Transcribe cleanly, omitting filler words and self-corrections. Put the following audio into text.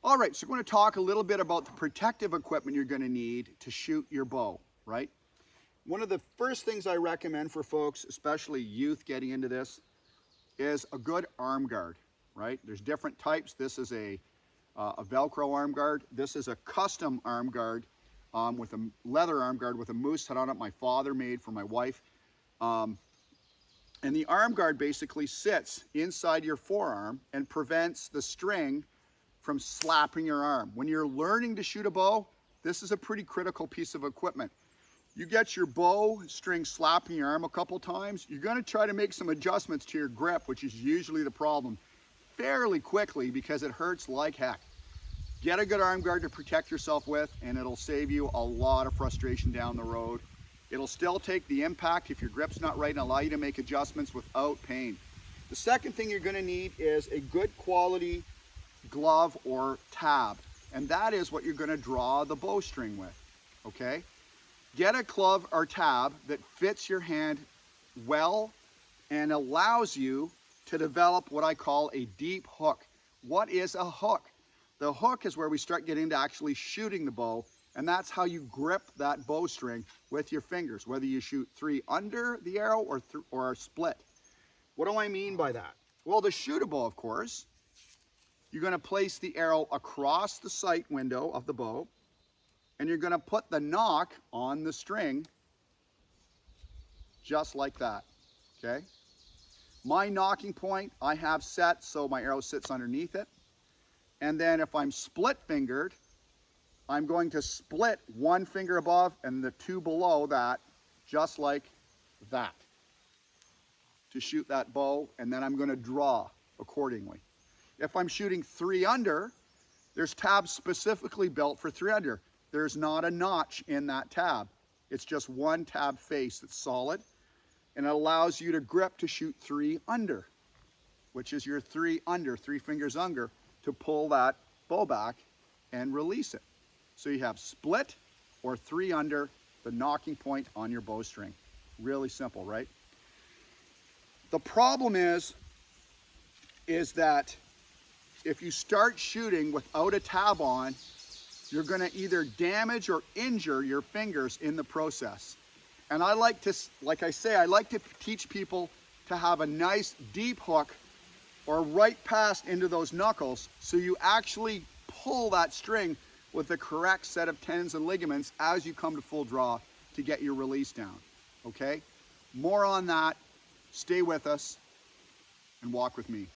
All right, so we're going to talk a little bit about the protective equipment you're going to need to shoot your bow, right? One of the first things I recommend for folks, especially youth getting into this, is a good arm guard, right? There's different types. This is a Velcro arm guard. This is a custom arm guard with a leather arm guard with a moose head on it my father made for my wife. And the arm guard basically sits inside your forearm and prevents the string from slapping your arm. When you're learning to shoot a bow, this is a pretty critical piece of equipment. You get your bow string slapping your arm a couple times, you're gonna try to make some adjustments to your grip, which is usually the problem, fairly quickly because it hurts like heck. Get a good arm guard to protect yourself with, and it'll save you a lot of frustration down the road. It'll still take the impact if your grip's not right and allow you to make adjustments without pain. The second thing you're gonna need is a good quality glove or tab, and that is what you're going to draw the bowstring with. Okay, get a glove or tab that fits your hand well and allows you to develop what I call a deep hook. What is a hook? The hook is where we start getting to actually shooting the bow, and that's how you grip that bowstring with your fingers, whether you shoot 3 under the arrow or split. What do I mean by that? Well, to shoot a bow, of course, you're going to place the arrow across the sight window of the bow, and you're going to put the nock on the string just like that, okay? My nocking point I have set so my arrow sits underneath it, and then if I'm split fingered, I'm going to split one finger above and the 2 below that, just like that, to shoot that bow, and then I'm going to draw accordingly. If I'm shooting 3 under, there's tabs specifically built for 3 under. There's not a notch in that tab. It's just one tab face that's solid, and it allows you to grip to shoot 3 under, which is your 3 under, 3 fingers under, to pull that bow back and release it. So you have split or 3 under, the nocking point on your bowstring. Really simple, right? The problem is that if you start shooting without a tab on, you're gonna either damage or injure your fingers in the process. And I like to, like I say, I like to teach people to have a nice deep hook or right past into those knuckles so you actually pull that string with the correct set of tendons and ligaments as you come to full draw to get your release down, okay? More on that, stay with us and walk with me.